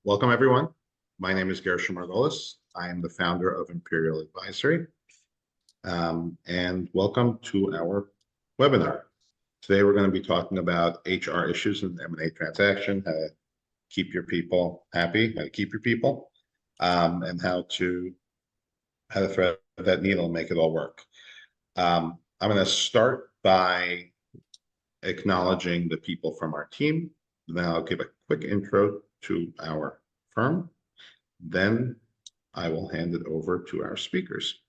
Welcome, everyone. My name is Gershon Margolis. I am the founder of Imperial Advisory. And welcome to our webinar. Today, we're going to be talking about HR issues in M&A transaction, how to keep your people happy, how to keep your people, and how to thread that needle and make it all work. I'm going to start by acknowledging the people from our team. Then I'll give a quick intro to our firm. Then I will hand it over to our speakers.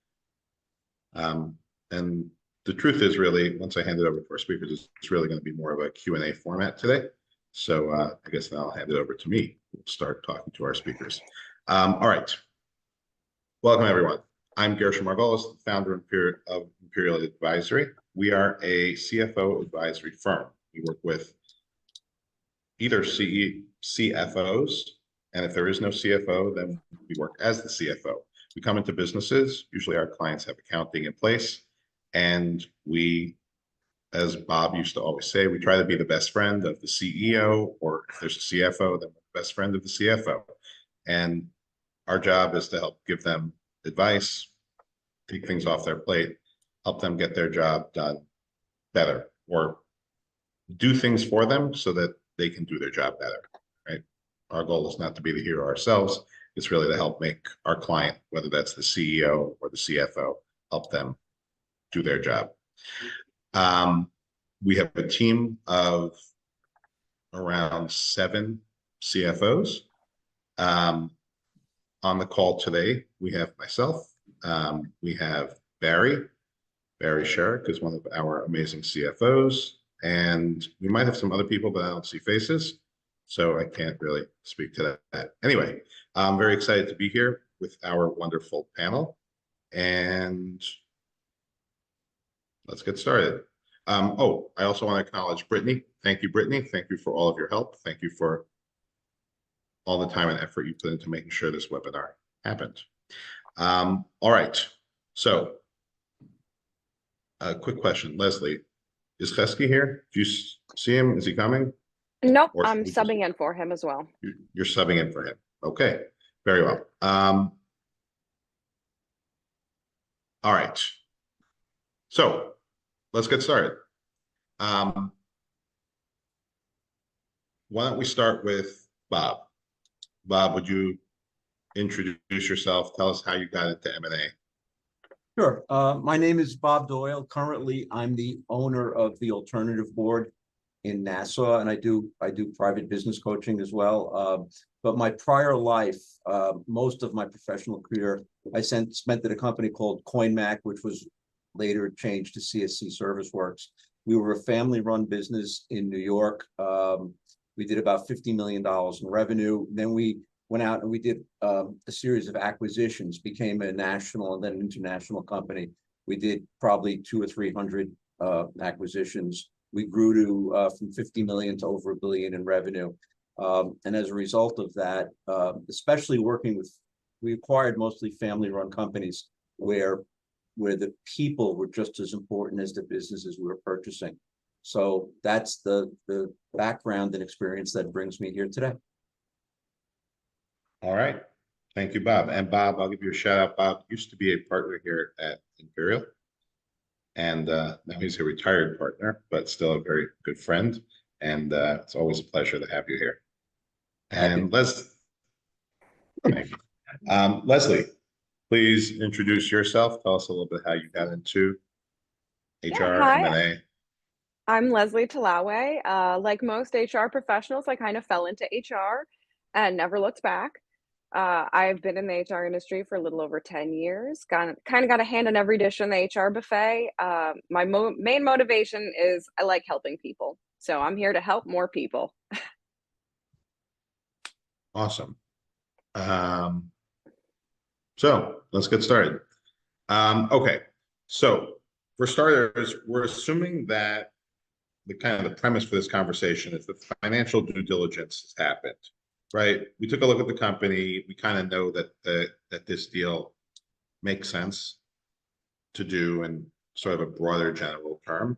And the truth is, really, once I hand it over to our speakers, it's really going to be more of a Q&A format today. So I guess then I'll hand it over to me. We'll start talking to our speakers. All right. Welcome, everyone. I'm Gershon Margolis, founder of Imperial Advisory. We are a CFO advisory firm. We work with either CFOs, and if there is no CFO, then we work as the CFO. We come into businesses, usually our clients have accounting in place, and we, as Bob used to always say, we try to be the best friend of the CEO, or if there's a CFO, then we're the best friend of the CFO. And our job is to help give them advice, take things off their plate, help them get their job done better, or do things for them so that they can do their job better, right? Our goal is not to be the hero ourselves. It's really to help make our client, whether that's the CEO or the CFO, help them do their job. We have a team of around 7 CFOs. On the call today, we have myself. We have Barry Sherrick is one of our amazing CFOs. And we might have some other people, but I don't see faces, so I can't really speak to that. Anyway, I'm very excited to be here with our wonderful panel, and let's get started. Oh, I also want to acknowledge Brittany. Thank you, Brittany. Thank you for all of your help. Thank you for all the time and effort you put into making sure this webinar happened. All right, so a quick question, Leslie. Is Chesky here? Do you see him? Is he coming? Nope, I'm subbing in for him as well. You're subbing in for him. Okay, very well. All right. So let's get started. Why don't we start with Bob? Bob, would you introduce yourself? Tell us how you got into M&A. Sure. My name is Bob Doyle. Currently, I'm the owner of the Alternative Board in Nassau, and I do private business coaching as well. But my prior life, most of my professional career, I spent at a company called CoinMac, which was later changed to CSC ServiceWorks. We were a family-run business in New York. We did about $50 million in revenue. Then we went out and we did a series of acquisitions, became a national and then an international company. We did probably 200 or 300 acquisitions. We grew to from 50 million to over $1 billion in revenue. And as a result of that, especially working with, we acquired mostly family-run companies where the people were just as important as the businesses we were purchasing. So that's the background and experience that brings me here today. All right. Thank you, Bob. And Bob, I'll give you a shout out. Bob used to be a partner here at Imperial. And now he's a retired partner, but still a very good friend. And it's always a pleasure to have you here. And Leslie, please introduce yourself. Tell us a little bit how you got into HR, M&A. I'm Leslie Talaue. Like most HR professionals, I kind of fell into HR and never looked back. I've been in the HR industry for a little over 10 years, kind of got a hand in every dish in the HR buffet. My main motivation is I like helping people. So I'm here to help more people. Awesome. So let's get started. Okay, so for starters, we're assuming that the premise for this conversation is that financial due diligence has happened. Right, we took a look at the company. We kind of know that that this deal makes sense to do in sort of a broader general term.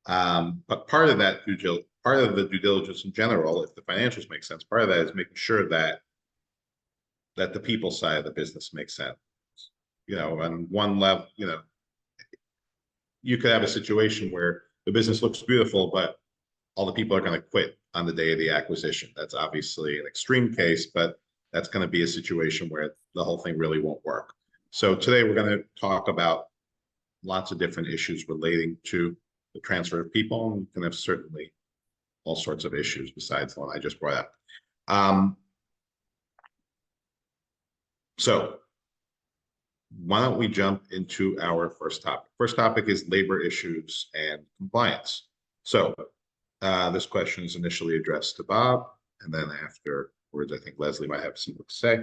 But part of the due diligence in general, if the financials make sense, part of that is making sure that that the people side of the business makes sense. On one level, you could have a situation where the business looks beautiful, but all the people are going to quit on the day of the acquisition. That's obviously an extreme case, but that's going to be a situation where the whole thing really won't work. So today we're going to talk about lots of different issues relating to the transfer of people, and you can have certainly all sorts of issues besides the one I just brought up. So why don't we jump into our first topic? First topic is labor issues and compliance. So this question is initially addressed to Bob, and then afterwards, I think Leslie might have something to say.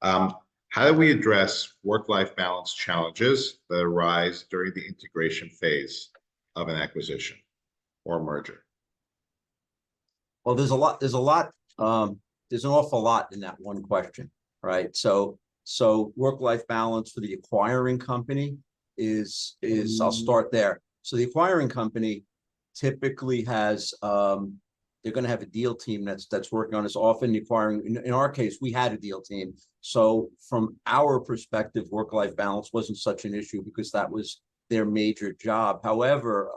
How do we address work-life balance challenges that arise during the integration phase of an acquisition or merger? Well, there's an awful lot in that one question, right? So work-life balance for the acquiring company is I'll start there. So the acquiring company typically has they're going to have a deal team that's working on this. Often the acquiring, in our case, we had a deal team. So from our perspective, work-life balance wasn't such an issue because that was their major job. However,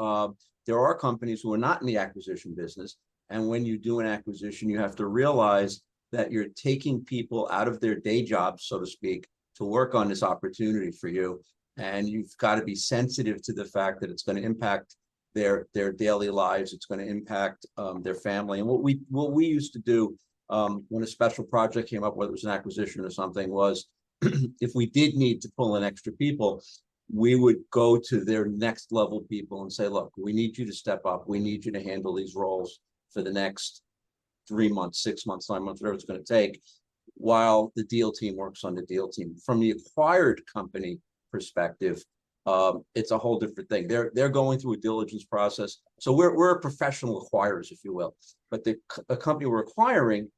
there are companies who are not in the acquisition business. And when you do an acquisition, you have to realize that you're taking people out of their day jobs, so to speak, to work on this opportunity for you. And you've got to be sensitive to the fact that it's going to impact their daily lives. It's going to impact their family. And what we used to do when a special project came up, whether it was an acquisition or something, was if we did need to pull in extra people, we would go to their next level people and say, look, we need you to step up. We need you to handle these roles for the next 3 months, 6 months, 9 months, whatever it's going to take, while the deal team works on the deal team. From the acquired company perspective, it's a whole different thing. They're going through a diligence process. So we're professional acquirers, if you will. But the company we're acquiring,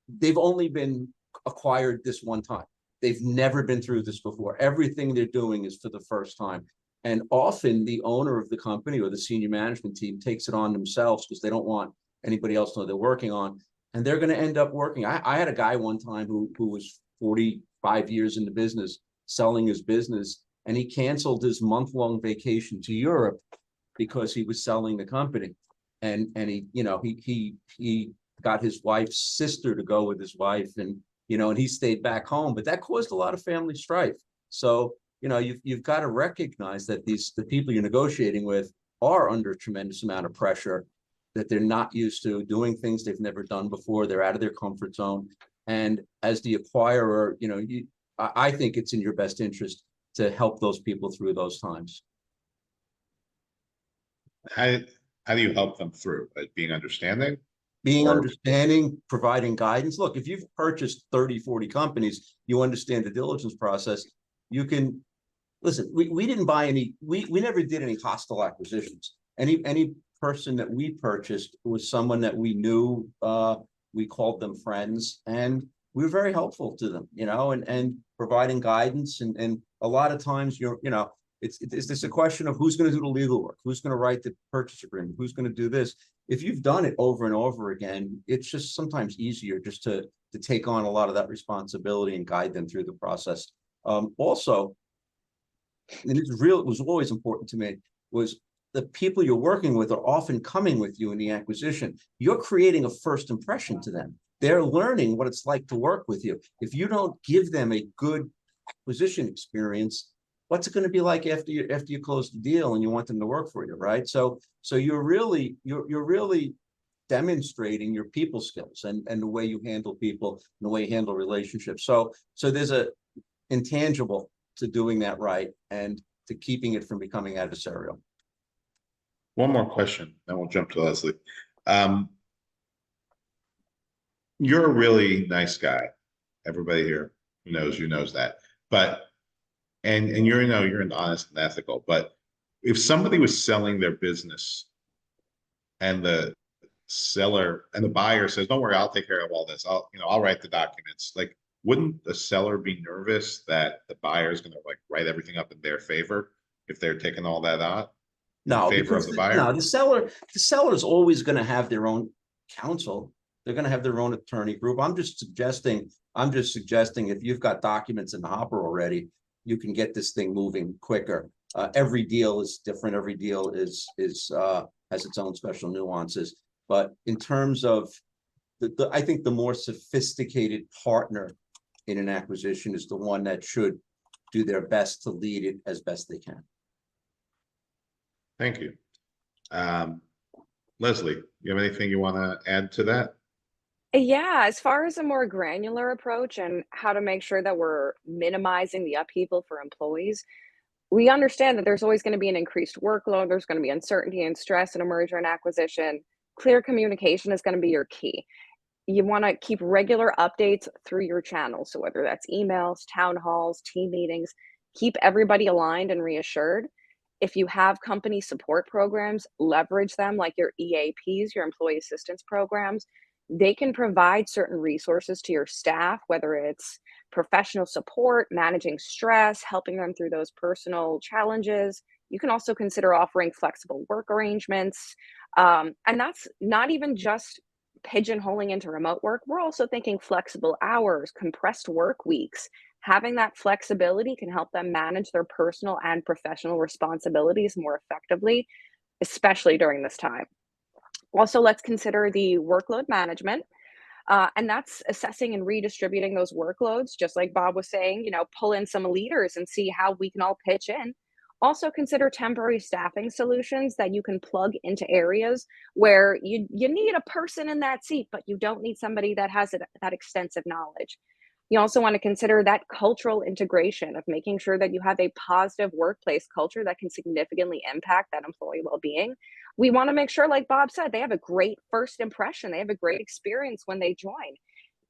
they've only been acquired this one time. They've never been through this before. Everything they're doing is for the first time. And often the owner of the company or the senior management team takes it on themselves because they don't want anybody else to know they're working on. And they're going to end up working. I had a guy one time who was 45 years in the business, selling his business, and he canceled his month-long vacation to Europe because he was selling the company. And he got his wife's sister to go with his wife, and he stayed back home. But that caused a lot of family strife. So you've got to recognize that the people you're negotiating with are under a tremendous amount of pressure, that they're not used to doing things they've never done before. They're out of their comfort zone. And as the acquirer, I think it's in your best interest to help those people through those times. How do you help them through? Like being understanding? Understanding, providing guidance. Look, if you've purchased 30, 40 companies, you understand the diligence process. You can listen. We didn't buy any. We never did any hostile acquisitions. Any person that we purchased was someone that we knew. We called them friends, and we were very helpful to them. And providing guidance. And a lot of times, it's just a question of who's going to do the legal work, who's going to write the purchase agreement, who's going to do this. If you've done it over and over again, it's just sometimes easier just to take on a lot of that responsibility and guide them through the process. Also, and it was always important to me, was the people you're working with are often coming with you in the acquisition. You're creating a first impression to them. They're learning what it's like to work with you. If you don't give them a good acquisition experience, what's it going to be like after you close the deal and you want them to work for you, right? So you're really demonstrating your people skills and the way you handle people and the way you handle relationships. So there's a intangible to doing that right and to keeping it from becoming adversarial. One more question, then we'll jump to Leslie. You're a really nice guy. Everybody here who knows you knows that. But and you're honest and ethical. But if somebody was selling their business and the seller and the buyer says, "Don't worry, I'll take care of all this. I'll write the documents." Like, wouldn't the seller be nervous that the buyer is going to write everything up in their favor if they're taking all that out? No, in favor of the buyer? No, the seller is always going to have their own counsel. They're going to have their own attorney group. I'm just suggesting I'm just suggesting if you've got documents in the hopper already, you can get this thing moving quicker. Every deal is different. Every deal has its own special nuances. But in terms of I think the more sophisticated partner in an acquisition is the one that should do their best to lead it as best they can. Thank you. Leslie, you have anything you want to add to that? Yeah, as far as a more granular approach and how to make sure that we're minimizing the upheaval for employees, we understand that there's always going to be an increased workload. There's going to be uncertainty and stress in a merger and acquisition. Clear communication is going to be your key. You want to keep regular updates through your channels. So whether that's emails, town halls, team meetings, keep everybody aligned and reassured. If you have company support programs, leverage them like your EAPs, your employee assistance programs. They can provide certain resources to your staff, whether it's professional support, managing stress, helping them through those personal challenges. You can also consider offering flexible work arrangements. And that's not even just pigeonholing into remote work. We're also thinking flexible hours, compressed work weeks. Having that flexibility can help them manage their personal and professional responsibilities more effectively, especially during this time. Also, let's consider the workload management. And that's assessing and redistributing those workloads, just like Bob was saying, pull in some leaders and see how we can all pitch in. Also, consider temporary staffing solutions that you can plug into areas where you need a person in that seat, but you don't need somebody that has that extensive knowledge. You also want to consider that cultural integration of making sure that you have a positive workplace culture that can significantly impact that employee well-being. We want to make sure, like Bob said, they have a great first impression, they have a great experience when they join.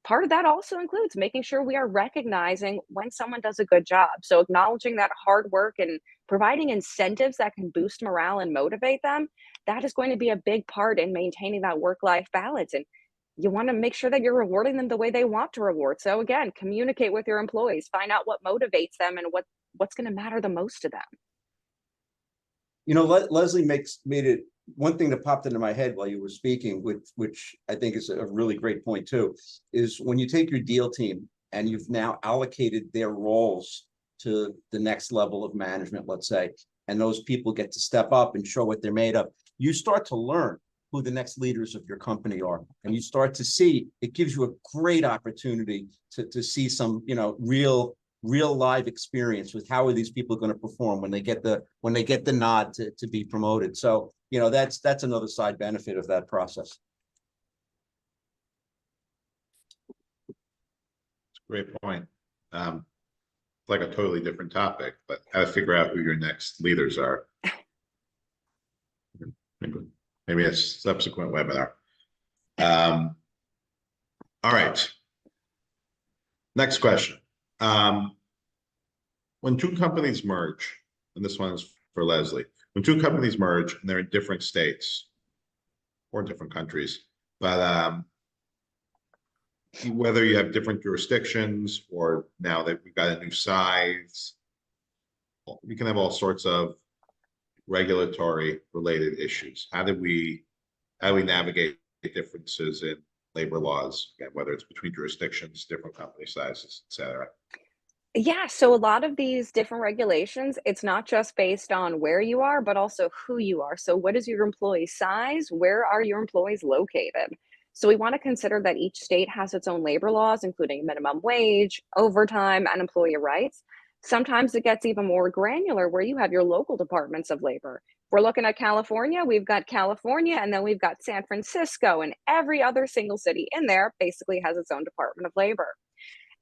Part of that also includes making sure we are recognizing when someone does a good job. So acknowledging that hard work and providing incentives that can boost morale and motivate them, that is going to be a big part in maintaining that work-life balance. And you want to make sure that you're rewarding them the way they want to reward. So again, communicate with your employees, find out what motivates them and what's going to matter the most to them. Leslie made it one thing that popped into my head while you were speaking, which I think is a really great point too, is when you take your deal team and you've now allocated their roles to the next level of management, let's say, and those people get to step up and show what they're made of, you start to learn who the next leaders of your company are. And you start to see, it gives you a great opportunity to see some, real live experience with how are these people going to perform when they get the nod to be promoted. So, that's another side benefit of that process. Great point. Like a totally different topic, but how to figure out who your next leaders are. Maybe a subsequent webinar. All right. Next question. When two companies merge, and this one is for Leslie, when two companies merge and they're in different states or different countries, but whether you have different jurisdictions or now that we've got a new size, we can have all sorts of regulatory related issues. How do we navigate differences in labor laws, again, whether it's between jurisdictions, different company sizes, et cetera? Yeah, so a lot of these different regulations, it's not just based on where you are, but also who you are. So what is your employee size? Where are your employees located? So we want to consider that each state has its own labor laws, including minimum wage, overtime, and employee rights. Sometimes it gets even more granular where you have your local departments of labor. If we're looking at California, we've got California, and then we've got San Francisco, and every other single city in there basically has its own Department of Labor.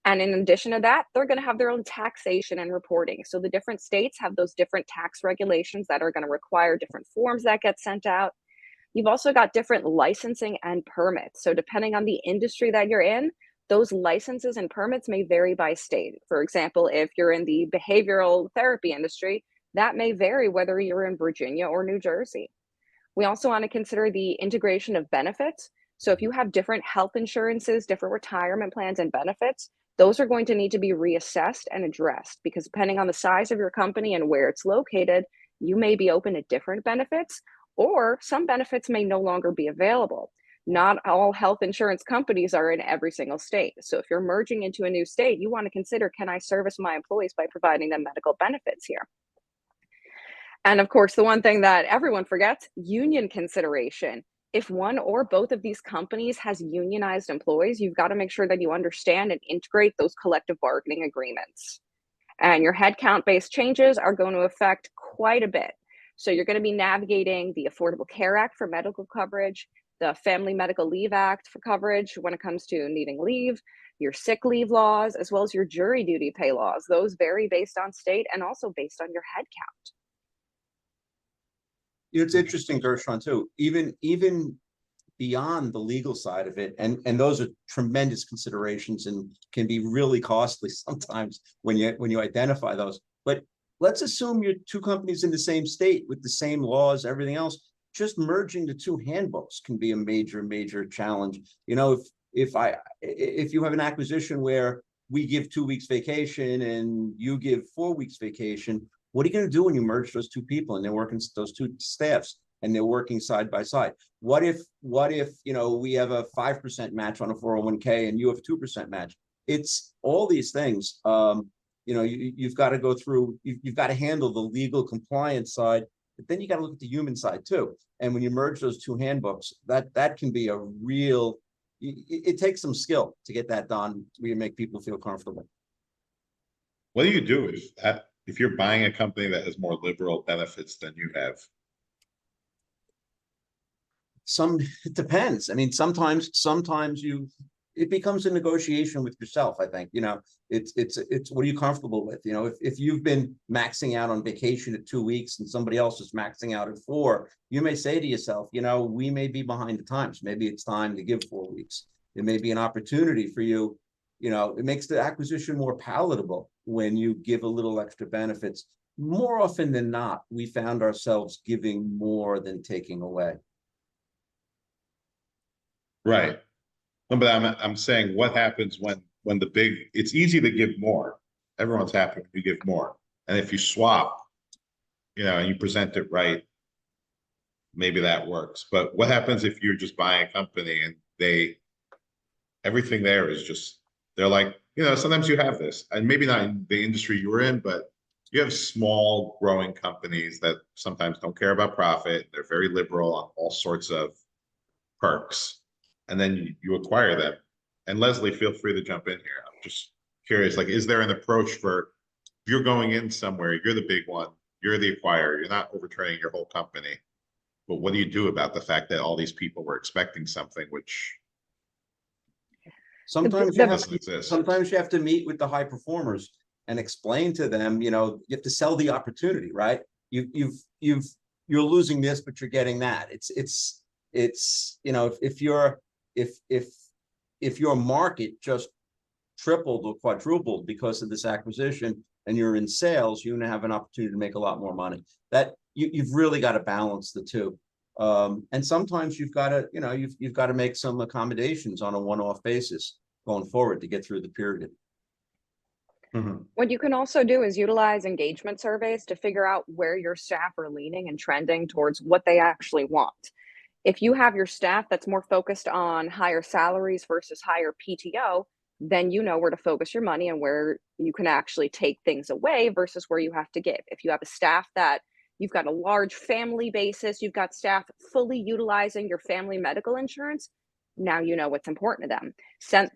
And in addition to that, they're going to have their own taxation and reporting. So the different states have those different tax regulations that are going to require different forms that get sent out. You've also got different licensing and permits. So depending on the industry that you're in, those licenses and permits may vary by state. For example, if you're in the behavioral therapy industry, that may vary whether you're in Virginia or New Jersey. We also want to consider the integration of benefits. So if you have different health insurances, different retirement plans and benefits, those are going to need to be reassessed and addressed because depending on the size of your company and where it's located, you may be open to different benefits or some benefits may no longer be available. Not all health insurance companies are in every single state. So if you're merging into a new state, you want to consider, can I service my employees by providing them medical benefits here? And of course, the one thing that everyone forgets, union consideration. If one or both of these companies has unionized employees, you've got to make sure that you understand and integrate those collective bargaining agreements. And your headcount based changes are going to affect quite a bit. So you're going to be navigating the Affordable Care Act for medical coverage, the Family Medical Leave Act for coverage when it comes to needing leave, your sick leave laws, as well as your jury duty pay laws. Those vary based on state and also based on your headcount. It's interesting, Gershon, too. Even beyond the legal side of it, and those are tremendous considerations and can be really costly sometimes when you identify those. But let's assume you're two companies in the same state with the same laws, everything else. Just merging the two handbooks can be a major challenge. You know, if you have an acquisition where we give 2 weeks vacation and you give 4 weeks vacation, what are you going to do when you merge those two people and they're working, those two staffs, and they're working side by side? What if you know, we have a 5% match on a 401k and you have 2% match? It's all these things. You know, you've got to go through, you've got to handle the legal compliance side, but then you got to look at the human side too. And when you merge those two handbooks, that can be a real, it takes some skill to get that done where you make people feel comfortable. What do you do if you're buying a company that has more liberal benefits than you have? It depends. I mean, sometimes it becomes a negotiation with yourself. I think, you know, it's what are you comfortable with? You know, if you've been maxing out on vacation at 2 weeks and somebody else is maxing out at 4, you may say to yourself, you know, we may be behind the times. Maybe it's time to give 4 weeks. It may be an opportunity for you. You know, it makes the acquisition more palatable when you give a little extra benefits. More often than not, we found ourselves giving more than taking away. Right. No, but I'm saying what happens when it's easy to give more. Everyone's happy when you give more. And if you swap, you know, and you present it right, maybe that works. But what happens if you're just buying a company and everything there is just, they're like, you know, sometimes you have this, and maybe not in the industry you were in, but you have small growing companies that sometimes don't care about profit. They're very liberal on all sorts of perks. And then you acquire them. And Leslie, feel free to jump in here. I'm just curious, like, is there an approach for, if you're going in somewhere, you're the big one, you're the acquirer, you're not overturning your whole company, but what do you do about the fact that all these people were expecting something which Sometimes doesn't exist? sometimes you have to meet with the high performers and explain to them, you know, you have to sell the opportunity, right? You're losing this, but you're getting that. It's you know, if your market just tripled or quadrupled because of this acquisition and you're in sales, you're going to have an opportunity to make a lot more money. That you've really got to balance the two. And sometimes you've got to, you know, you've got to make some accommodations on a one-off basis going forward to get through the period. Mm-hmm. What you can also do is utilize engagement surveys to figure out where your staff are leaning and trending towards what they actually want. If you have your staff that's more focused on higher salaries versus higher PTO, then you know where to focus your money and where you can actually take things away versus where you have to give. If you have a staff that you've got a large family basis, you've got staff fully utilizing your family medical insurance, now you know what's important to them.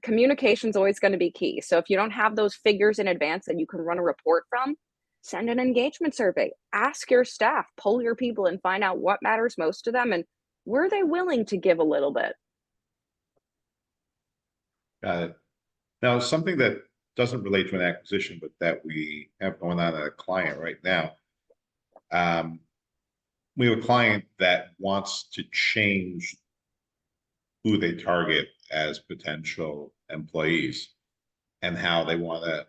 Communication is always going to be key. So if you don't have those figures in advance that you can run a report from, send an engagement survey. Ask your staff, poll your people, and find out what matters most to them and were they willing to give a little bit. Got it. Now, something that doesn't relate to an acquisition, but that we have going on at a client right now. We have a client that wants to change who they target as potential employees and how they want to,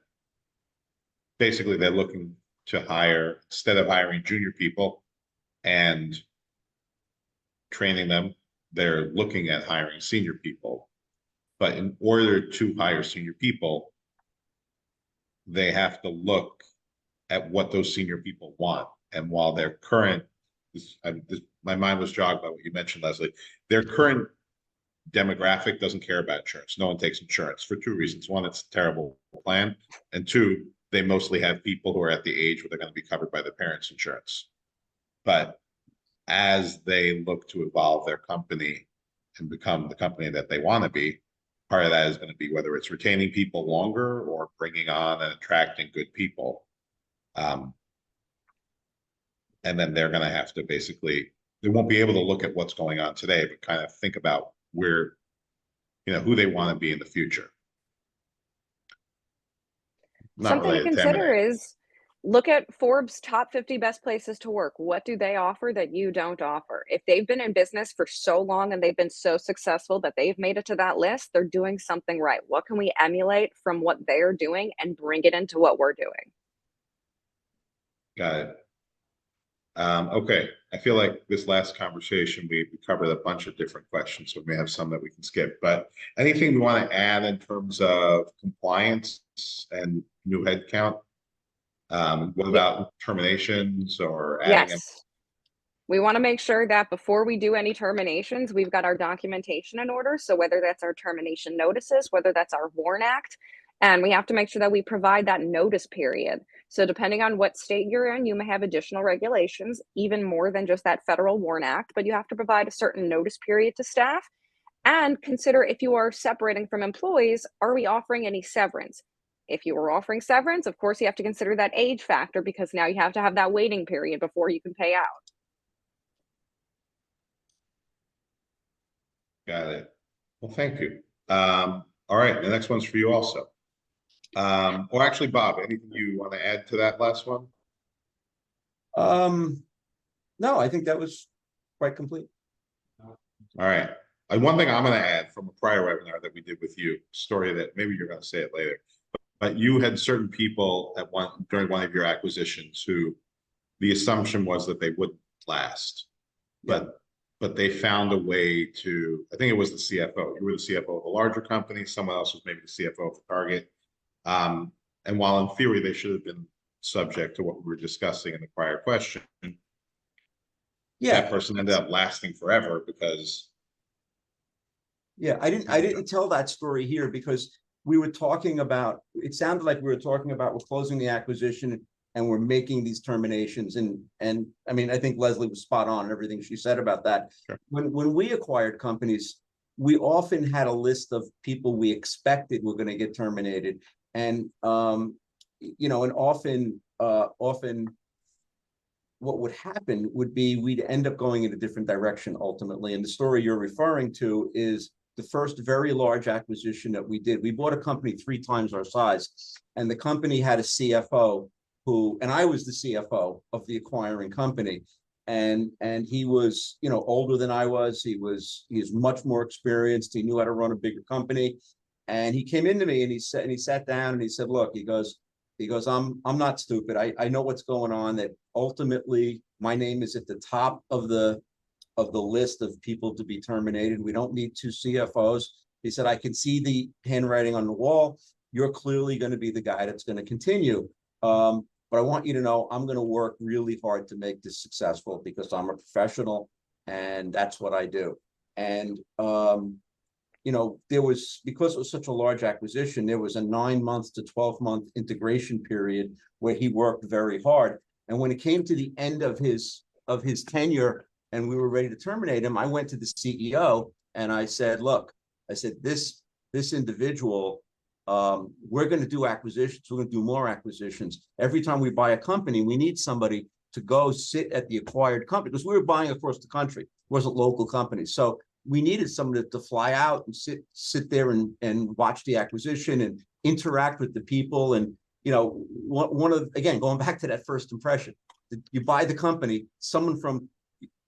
basically they're looking to hire, instead of hiring junior people and training them, they're looking at hiring senior people. But in order to hire senior people, they have to look at what those senior people want. And while their current, my mind was jogged by what you mentioned, Leslie, their current demographic doesn't care about insurance. No one takes insurance for two reasons. One, it's a terrible plan. And two, they mostly have people who are at the age where they're going to be covered by their parents' insurance. But as they look to evolve their company and become the company that they want to be, part of that is going to be whether it's retaining people longer or bringing on and attracting good people. And then they're going to have to basically, they won't be able to look at what's going on today, but kind of think about where, who they want to be in the future. Not Something to related to consider M&A. is look at Forbes' top 50 best places to work. What do they offer that you don't offer? If they've been in business for so long and they've been so successful that they've made it to that list, they're doing something right. What can we emulate from what they're doing and bring it into what we're doing? Got it. Okay, I feel like this last conversation, we covered a bunch of different questions, so we may have some that we can skip. But anything we want to add in terms of compliance and new headcount? What about terminations or adding them? Yes. We want to make sure that before we do any terminations, we've got our documentation in order. So whether that's our termination notices, whether that's our WARN Act, and we have to make sure that we provide that notice period. So depending on what state you're in, you may have additional regulations, even more than just that federal WARN Act, but you have to provide a certain notice period to staff. And consider, if you are separating from employees, are we offering any severance? If you were offering severance, of course, you have to consider that age factor, because now you have to have that waiting period before you can pay out. Got it. Well, thank you. All right, the next one's for you also. Or actually, Bob, anything you want to add to that last one? No, I think that was quite complete. All right. One thing I'm going to add from a prior webinar that we did with you, story that maybe you're going to say it later, but you had certain people during one of your acquisitions who the assumption was that they wouldn't last, but they found a way to, I think it was the CFO. You were the CFO of a larger company. Someone else was maybe the CFO of Target. And while in theory, they should have been subject to what we were discussing in the prior question, that person ended up lasting forever because. Yeah, I didn't tell that story here because we were talking about, it sounded like we were talking about we're closing the acquisition and we're making these terminations. And I mean, I think Leslie was spot on in everything she said about that. Sure. When we acquired companies, we often had a list of people we expected were going to get terminated. And, and often what would happen would be we'd end up going in a different direction ultimately. And the story you're referring to is the first very large acquisition that we did. We bought a company 3 times our size, and the company had a CFO and I was the CFO of the acquiring company. And he was, older than I was. He was much more experienced. He knew how to run a bigger company. And he came into me and he sat down and he said, look, he goes, I'm not stupid. I know what's going on, that ultimately my name is at the top of the list of people to be terminated. We don't need 2 CFOs. He said, I can see the handwriting on the wall. You're clearly going to be the guy that's going to continue. But I want you to know I'm going to work really hard to make this successful because I'm a professional and that's what I do. And, there was, because it was such a large acquisition, there was a 9-month to 12-month integration period where he worked very hard. And when it came to the end of his tenure and we were ready to terminate him, I went to the CEO and I said, look, this individual, we're going to do acquisitions. We're going to do more acquisitions. Every time we buy a company, we need somebody to go sit at the acquired company because we were buying across the country. It wasn't local companies. So we needed somebody to fly out and sit there and watch the acquisition and interact with the people. And, again, going back to that first impression, you buy the company, someone from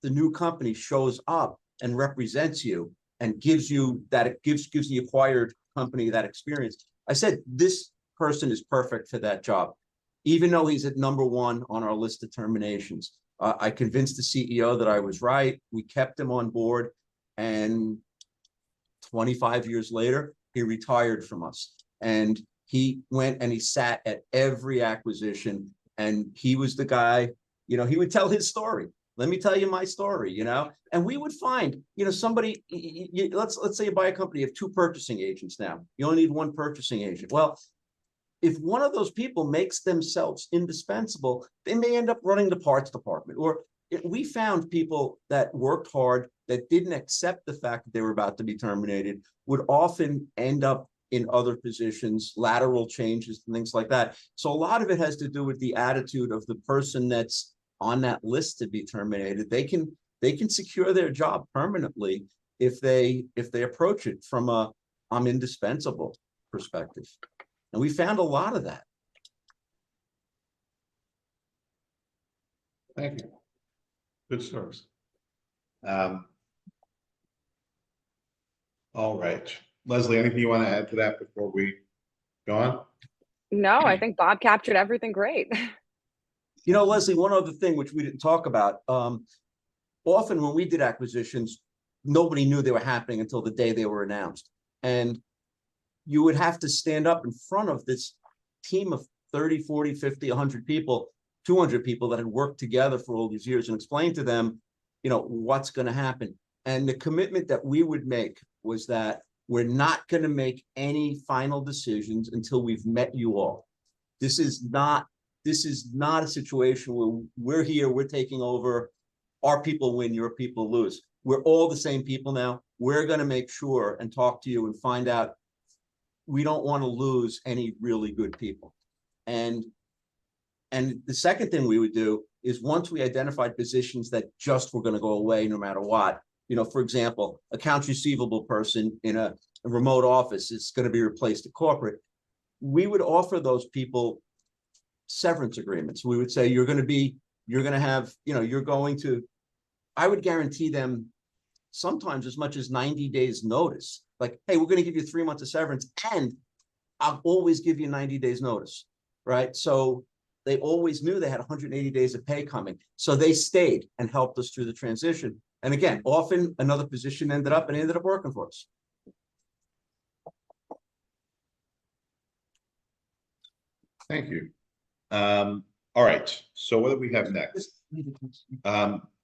the new company shows up and represents you and gives the acquired company that experience. I said, this person is perfect for that job, even though he's at number 1 on our list of terminations. I convinced the CEO that I was right. We kept him on board, and 25 years later, he retired from us. And he went and he sat at every acquisition, and he was the guy, he would tell his story. Let me tell you my story, and we would find, somebody, let's say you buy a company, you have two purchasing agents now. You only need one purchasing agent. Well, if one of those people makes themselves indispensable, they may end up running the parts department. Or we found people that worked hard, that didn't accept the fact that they were about to be terminated, would often end up in other positions, lateral changes, and things like that. So a lot of it has to do with the attitude of the person that's on that list to be terminated. They can secure their job permanently if they approach it from a I'm indispensable perspective. And we found a lot of that. Thank you. Good stories. All right. Leslie, anything you want to add to that before we go on? No, I think Bob captured everything great. Leslie, one other thing which we didn't talk about, often when we did acquisitions, nobody knew they were happening until the day they were announced. And you would have to stand up in front of this team of 30, 40, 50, 100 people, 200 people that had worked together for all these years and explain to them, what's going to happen. And the commitment that we would make was that we're not going to make any final decisions until we've met you all. This is not a situation where we're here, we're taking over, our people win, your people lose. We're all the same people now. We're going to make sure and talk to you and find out we don't want to lose any really good people. And the second thing we would do is, once we identified positions that just were going to go away no matter what, for example, accounts receivable person in a remote office is going to be replaced at corporate, we would offer those people severance agreements. We would say, I would guarantee them sometimes as much as 90 days notice. Like, hey, we're going to give you 3 months of severance, and I'll always give you 90 days notice, right? So they always knew they had 180 days of pay coming. So they stayed and helped us through the transition. And again, often another position ended up working for us. Thank you. All right. So what do we have next?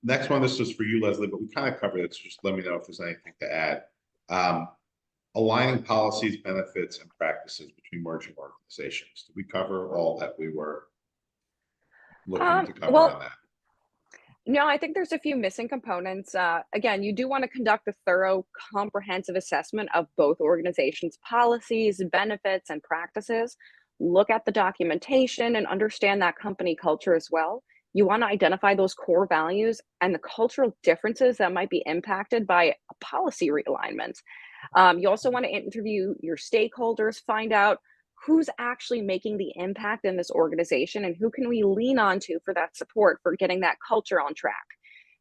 Next one, this is for you, Leslie, but we kind of covered it. So just let me know if there's anything to add. Aligning policies, benefits, and practices between merging organizations. Did we cover all that we were looking to cover on that? No, I think there's a few missing components. Again, you do want to conduct a thorough, comprehensive assessment of both organizations' policies, benefits, and practices. Look at the documentation and understand that company culture as well. You want to identify those core values and the cultural differences that might be impacted by a policy realignment. You also want to interview your stakeholders, find out who's actually making the impact in this organization and who can we lean on to for that support for getting that culture on track.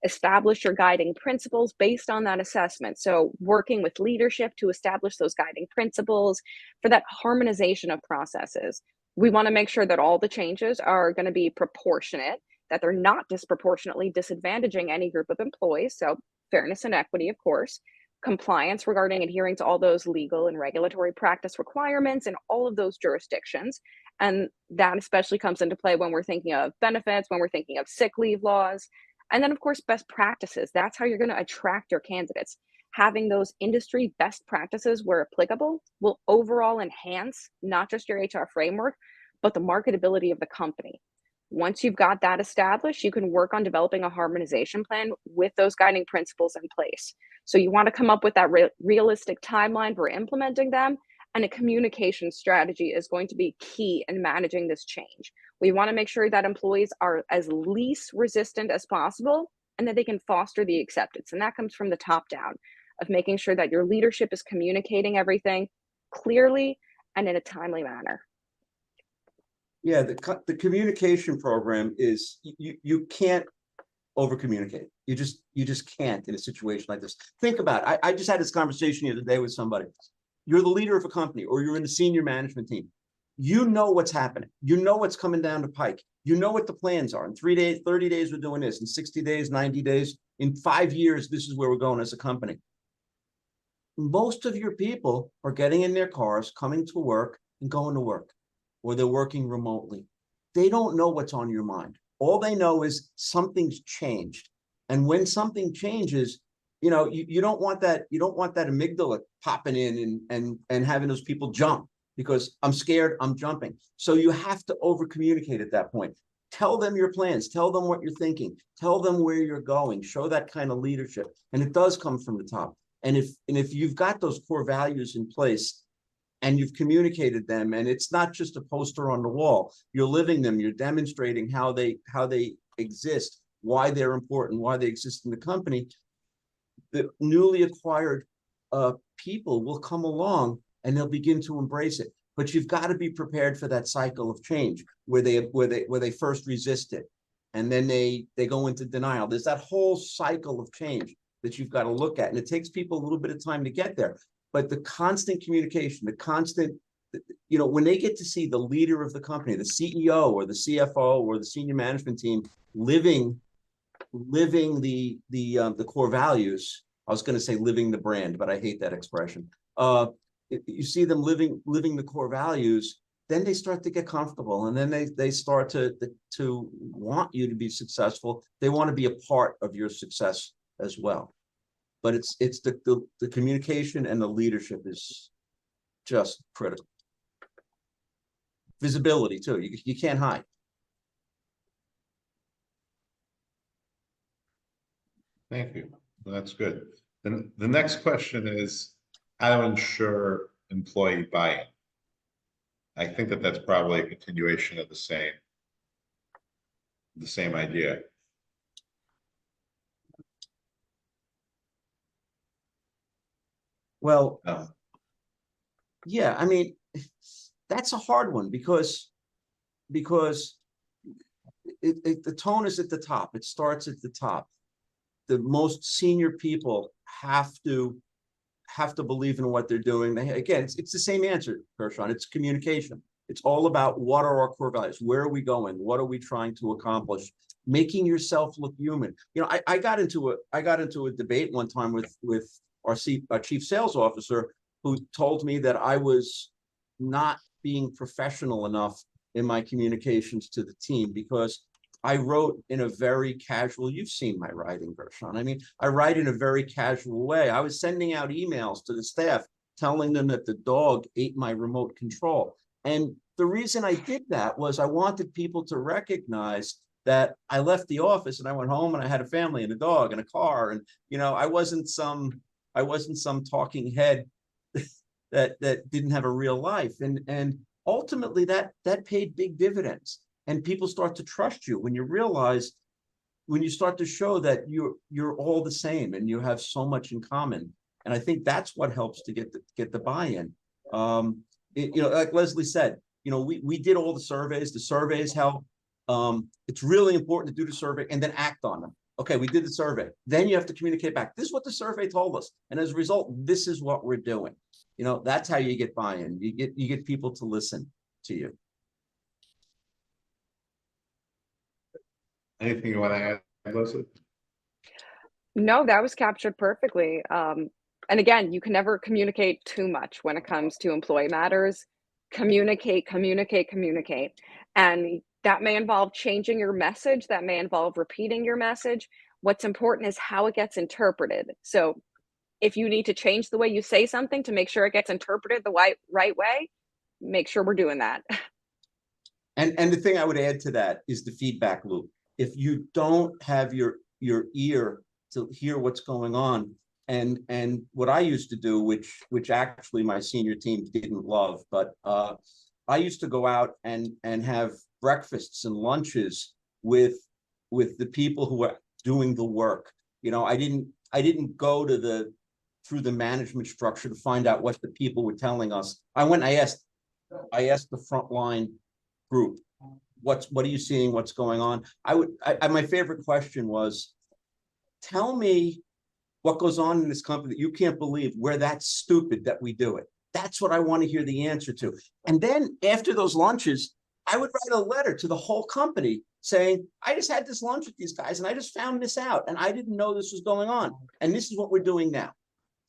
Establish your guiding principles based on that assessment. So working with leadership to establish those guiding principles for that harmonization of processes. We want to make sure that all the changes are going to be proportionate, that they're not disproportionately disadvantaging any group of employees. So fairness and equity, of course. Compliance regarding adhering to all those legal and regulatory practice requirements in all of those jurisdictions. And that especially comes into play when we're thinking of benefits, when we're thinking of sick leave laws. And then, of course, best practices. That's how you're going to attract your candidates. Having those industry best practices where applicable will overall enhance not just your HR framework, but the marketability of the company. Once you've got that established, you can work on developing a harmonization plan with those guiding principles in place. So you want to come up with that realistic timeline for implementing them, and a communication strategy is going to be key in managing this change. We want to make sure that employees are as least resistant as possible and that they can foster the acceptance. And that comes from the top down of making sure that your leadership is communicating everything clearly and in a timely manner. Yeah, the communication program is, you can't over communicate. You just can't in a situation like this. Think about it. I just had this conversation the other day with somebody. You're the leader of a company, or you're in the senior management team. You know what's happening. You know what's coming down the pike. You know what the plans are. In 3 days, 30 days, we're doing this. In 60 days, 90 days, in 5 years, this is where we're going as a company. Most of your people are getting in their cars, coming to work and going to work, or they're working remotely. They don't know what's on your mind. All they know is something's changed. And when something changes, you don't want that, amygdala popping in and having those people jump because I'm scared, I'm jumping. So you have to over communicate at that point. Tell them your plans, tell them what you're thinking, tell them where you're going, show that kind of leadership. And it does come from the top. And if you've got those core values in place and you've communicated them, and it's not just a poster on the wall, you're living them, you're demonstrating how they exist, why they're important, why they exist in the company, the newly acquired people will come along and they'll begin to embrace it. But you've got to be prepared for that cycle of change where they first resist it, and then they go into denial. There's that whole cycle of change that you've got to look at, and it takes people a little bit of time to get there. But the constant communication, the constant, when they get to see the leader of the company, the CEO or the CFO or the senior management team living the core values. I was going to say living the brand, but I hate that expression. You see them living the core values, then they start to get comfortable, and then they start to want you to be successful. They want to be a part of your success as well. But it's the communication and the leadership is just critical. Visibility too. You can't hide. Thank you. Well, that's good. Then the next question is how to ensure employee buy-in. I think that's probably a continuation of the same idea. Well, yeah, I mean, that's a hard one because the tone is at the top. It starts at the top. The most senior people have to believe in what they're doing. Again, it's the same answer, Gershon. It's communication. It's all about what are our core values? Where are we going? What are we trying to accomplish? Making yourself look human. I got into a debate one time with our chief sales officer, who told me that I was not being professional enough in my communications to the team because I wrote in a very casual, you've seen my writing, Gershon. I mean, I write in a very casual way. I was sending out emails to the staff telling them that the dog ate my remote control. And the reason I did that was I wanted people to recognize that I left the office and I went home and I had a family and a dog and a car. And, I wasn't some talking head that didn't have a real life. And ultimately that paid big dividends. And people start to trust you when you start to show that you're all the same and you have so much in common. And I think that's what helps to get the buy-in. Like Leslie said, we did all the surveys. The surveys help. It's really important to do the survey and then act on them. Okay, we did the survey. Then you have to communicate back. This is what the survey told us. And as a result, this is what we're doing. That's how you get buy-in. You get people to listen to you. Anything you want to add, Leslie? No, that was captured perfectly. And again, you can never communicate too much when it comes to employee matters. Communicate. And that may involve changing your message. That may involve repeating your message. What's important is how it gets interpreted. So if you need to change the way you say something to make sure it gets interpreted the right way, make sure we're doing that. And the thing I would add to that is the feedback loop. If you don't have your ear to hear what's going on, and what I used to do, which actually my senior team didn't love, but I used to go out and have breakfasts and lunches with the people who were doing the work. I didn't go through the management structure to find out what the people were telling us. I asked the frontline group, what are you seeing? What's going on? My favorite question was, tell me what goes on in this company that you can't believe we're that stupid that we do it. That's what I want to hear the answer to. And then after those lunches, I would write a letter to the whole company saying, I just had this lunch with these guys and I just found this out and I didn't know this was going on. And this is what we're doing now.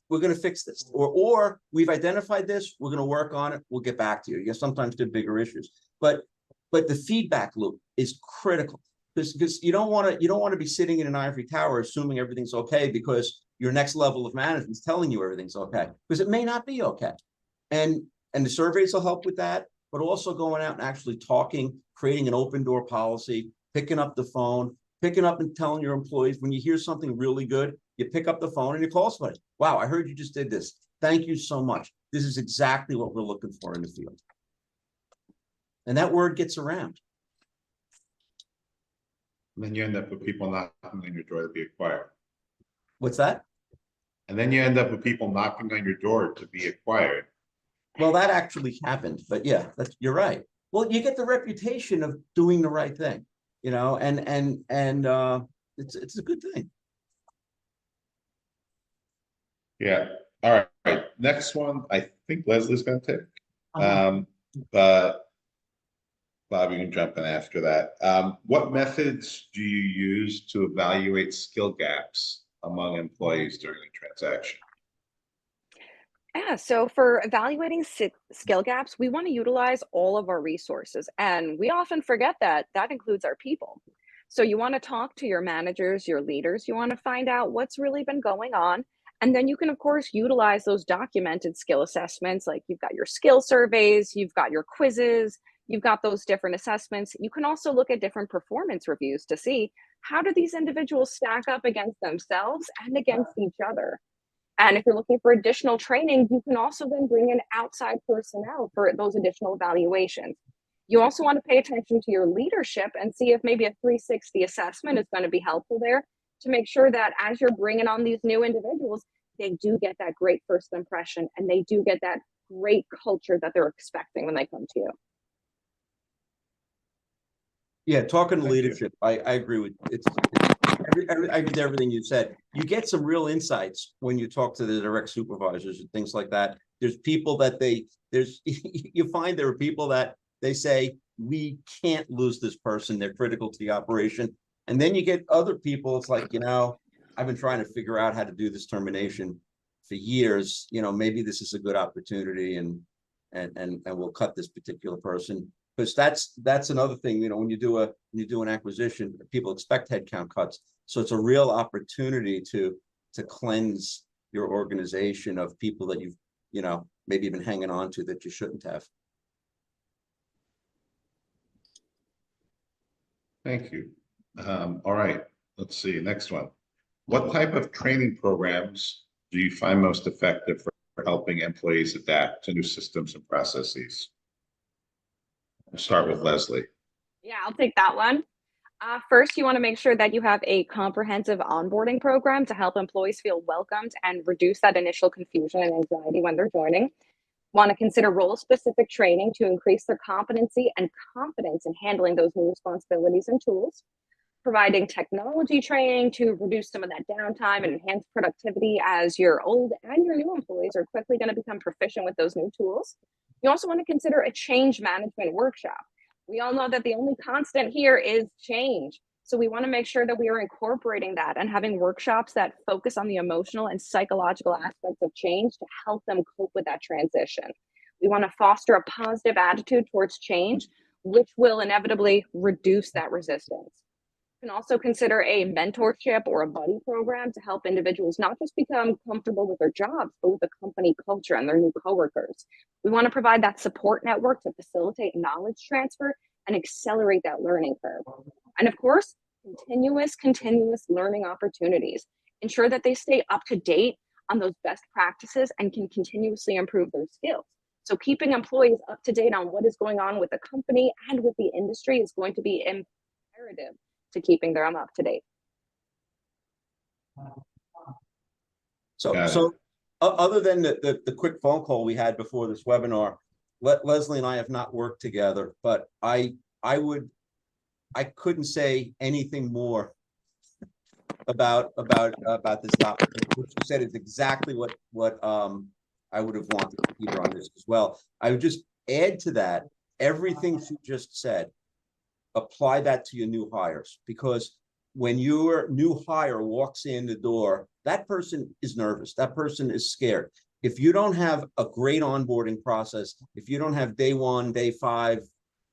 We're going to fix this. Or we've identified this. We're going to work on it. We'll get back to you. Sometimes they're bigger issues. But the feedback loop is critical. Because you don't want to be sitting in an ivory tower assuming everything's okay because your next level of management is telling you everything's okay, because it may not be okay. And the surveys will help with that, but also going out and actually talking, creating an open door policy, picking up the phone, picking up and telling your employees when you hear something really good, you pick up the phone and you call somebody. Wow, I heard you just did this. Thank you so much. This is exactly what we're looking for in the field. And that word gets around. And then you end up with people knocking on your door to be acquired. What's that? And then you end up with people knocking on your door to be acquired. Well, that actually happened, but yeah, you're right. Well, you get the reputation of doing the right thing, you know, and it's a good thing. Yeah. All right. Next one, I think Leslie's going to take. But Bob, you can jump in after that. What methods do you use to evaluate skill gaps among employees during a transaction? Yeah, so for evaluating skill gaps, we want to utilize all of our resources. And we often forget that that includes our people. So you want to talk to your managers, your leaders. You want to find out what's really been going on. And then you can, of course, utilize those documented skill assessments. Like you've got your skill surveys, you've got your quizzes, you've got those different assessments. You can also look at different performance reviews to see how do these individuals stack up against themselves and against each other. And if you're looking for additional training, you can also then bring in outside personnel for those additional evaluations. You also want to pay attention to your leadership and see if maybe a 360 assessment is going to be helpful there to make sure that as you're bringing on these new individuals, they do get that great first impression and they do get that great culture that they're expecting when they come to you. Yeah, talking to Thank you. leadership, I agree with I agree with everything you said. You get some real insights when you talk to the direct supervisors and things like that. There's people that you find there are people that they say, we can't lose this person. They're critical to the operation. And then you get other people, it's like, you know, I've been trying to figure out how to do this termination for years. You know, maybe this is a good opportunity and we'll cut this particular person. Because that's another thing, you know, when you do an acquisition, people expect headcount cuts. So it's a real opportunity to cleanse your organization of people that you've, you know, maybe been hanging on to that you shouldn't have. Thank you. All right, let's see, next one. What type of training programs do you find most effective for helping employees adapt to new systems and processes? We'll start with Leslie. Yeah, I'll take that one. First, you want to make sure that you have a comprehensive onboarding program to help employees feel welcomed and reduce that initial confusion and anxiety when they're joining. Want to consider role-specific training to increase their competency and confidence in handling those new responsibilities and tools. Providing technology training to reduce some of that downtime and enhance productivity as your old and your new employees are quickly going to become proficient with those new tools. You also want to consider a change management workshop. We all know that the only constant here is change. So we want to make sure that we are incorporating that and having workshops that focus on the emotional and psychological aspects of change to help them cope with that transition. We want to foster a positive attitude towards change, which will inevitably reduce that resistance. You can also consider a mentorship or a buddy program to help individuals not just become comfortable with their jobs, but with the company culture and their new coworkers. We want to provide that support network to facilitate knowledge transfer and accelerate that learning curve. And of course, continuous learning opportunities. Ensure that they stay up to date on those best practices and can continuously improve their skills. So keeping employees up to date on what is going on with the company and with the industry is going to be imperative to keeping them up to date. So other than the quick phone call we had before this webinar, Leslie and I have not worked together, but I couldn't say anything more about this topic. What you said is exactly what I would have wanted to hear on this as well. I would just add to that everything she just said. Apply that to your new hires, because when your new hire walks in the door, that person is nervous. That person is scared. If you don't have a great onboarding process, if you don't have day 1, day 5,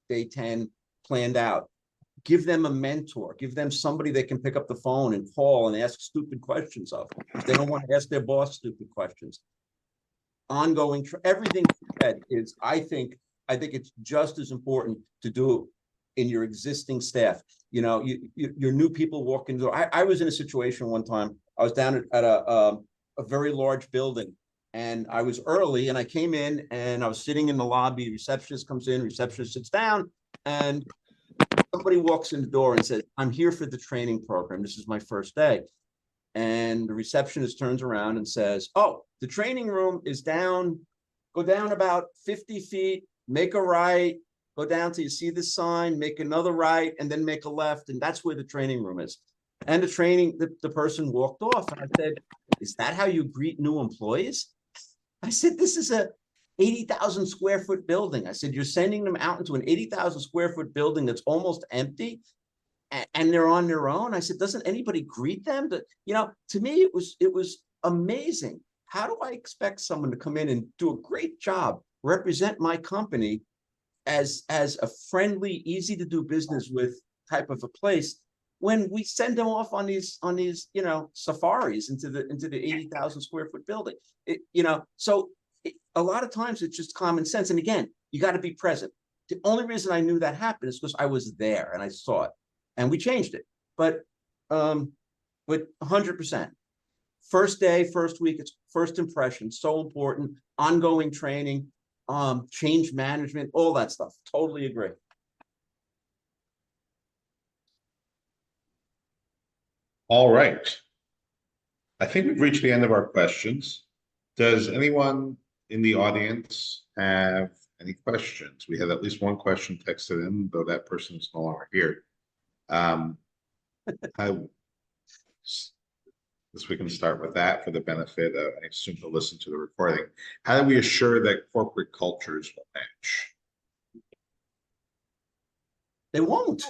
day 10 planned out, give them a mentor, give them somebody they can pick up the phone and call and ask stupid questions of, if they don't want to ask their boss stupid questions. Ongoing, everything you said is, I think it's just as important to do in your existing staff. You know, your new people walk in the door. I was in a situation one time, I was down at a very large building, and I was early, and I came in and I was sitting in the lobby. Receptionist comes in, receptionist sits down, and somebody walks in the door and says, "I'm here for the training program. This is my first day." And the receptionist turns around and says, "Oh, the training room is down. Go down about 50 feet, make a right, go down till you see the sign, make another right, and then make a left. And that's where the training room is." And the person walked off. And I said, "Is that how you greet new employees?" I said, "This is a 80,000 square foot building." I said, "You're sending them out into an 80,000 square foot building that's almost empty, and they're on their own." I said, "Doesn't anybody greet them?" To me, it was amazing. How do I expect someone to come in and do a great job, represent my company as a friendly, easy to do business with type of a place, when we send them off on these safaris into the 80,000 square foot building? A lot of times it's just common sense. And again, you got to be present. The only reason I knew that happened is because I was there and I saw it, and we changed it. But 100%. First day, first week, it's first impression, so important. Ongoing training, change management, all that stuff. Totally agree. All right. I think we've reached the end of our questions. Does anyone in the audience have any questions? We had at least one question texted in, though that person is no longer here. Guess we can start with that for the benefit of, I assume, to listen to the recording. How do we assure that corporate cultures will match? They won't.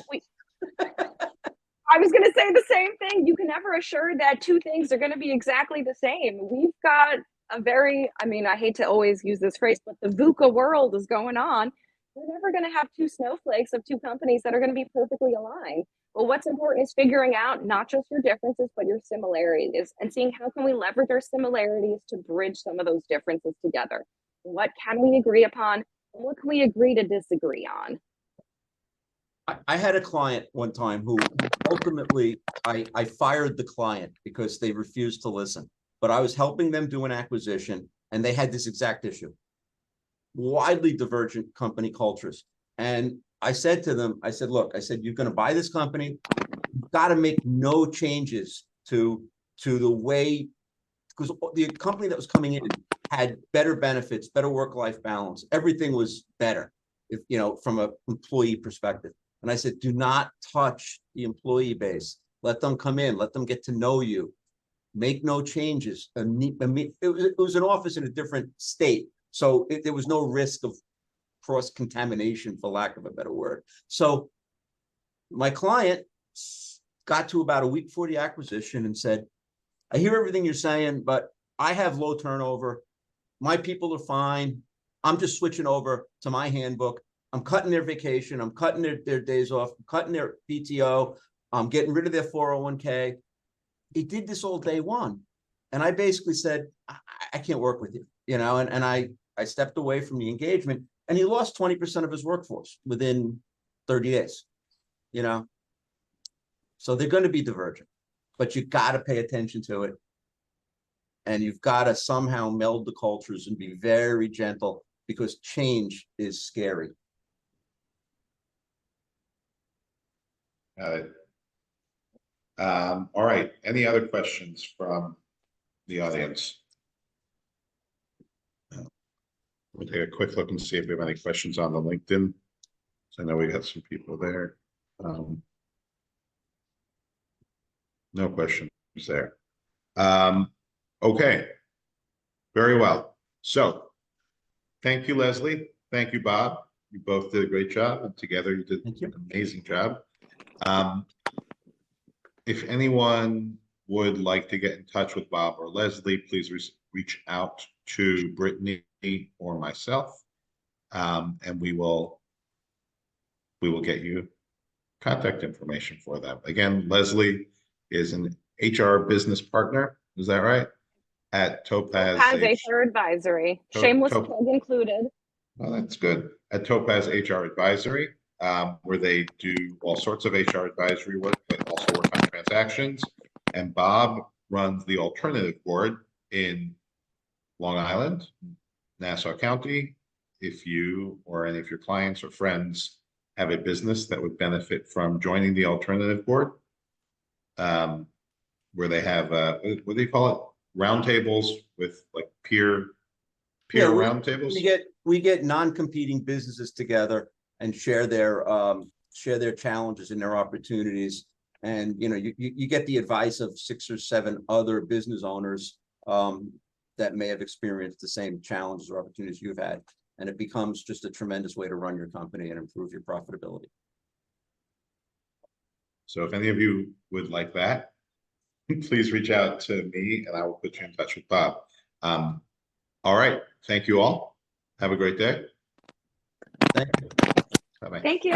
I was going to say the same thing. You can never assure that two things are going to be exactly the same. We've got a very, I hate to always use this phrase, but the VUCA world is going on. We're never going to have two snowflakes of two companies that are going to be perfectly aligned. Well, what's important is figuring out not just your differences, but your similarities, and seeing how can we leverage our similarities to bridge some of those differences together. What can we agree upon? And what can we agree to disagree on? I had a client one time who ultimately I fired the client because they refused to listen. But I was helping them do an acquisition, and they had this exact issue. Widely divergent company cultures. And I said to them, I said, "Look," I said, "you're going to buy this company. You've got to make no changes to the way," because the company that was coming in had better benefits, better work-life balance. Everything was better, from an employee perspective. And I said, "Do not touch the employee base. Let them come in. Let them get to know you. Make no changes." It was an office in a different state, so there was no risk of cross-contamination, for lack of a better word. So my client got to about a week before the acquisition and said, "I hear everything you're saying, but I have low turnover. My people are fine. I'm just switching over to my handbook. I'm cutting their vacation. I'm cutting their days off. I'm cutting their PTO. I'm getting rid of their 401k. He did this all day one." And I basically said, I can't work with you, and I stepped away from the engagement, and he lost 20% of his workforce within 30 days, So they're going to be divergent, but you got to pay attention to it. And you've got to somehow meld the cultures and be very gentle, because change is scary. All right. Any other questions from the audience? We'll take a quick look and see if we have any questions on the LinkedIn. So I know we got some people there. No questions there. Okay. Very well. So thank you, Leslie. Thank you, Bob. You both did a great job, and together you did an amazing job. If anyone would like to get in touch with Bob or Leslie, please reach out to Brittany or myself, and we will get you contact information for them. Again, Leslie is an HR business partner. Is that right? At Topaz Has HR advisory, shameless plug included. Well, that's good. At Topaz HR Advisory, where they do all sorts of HR advisory work, but also work on transactions. And Bob runs the alternative board in Long Island, Nassau County. If you or any of your clients or friends have a business that would benefit from joining the alternative board, where they have, what do you call it? Roundtables with like peer roundtables? We get non-competing businesses together and share their challenges and their opportunities. And you get the advice of 6 or 7 other business owners that may have experienced the same challenges or opportunities you've had. And it becomes just a tremendous way to run your company and improve your profitability. So if any of you would like that, please reach out to me and I will put you in touch with Bob. All right. Thank you all. Have a great day. Thank you. Bye-bye. Thank you.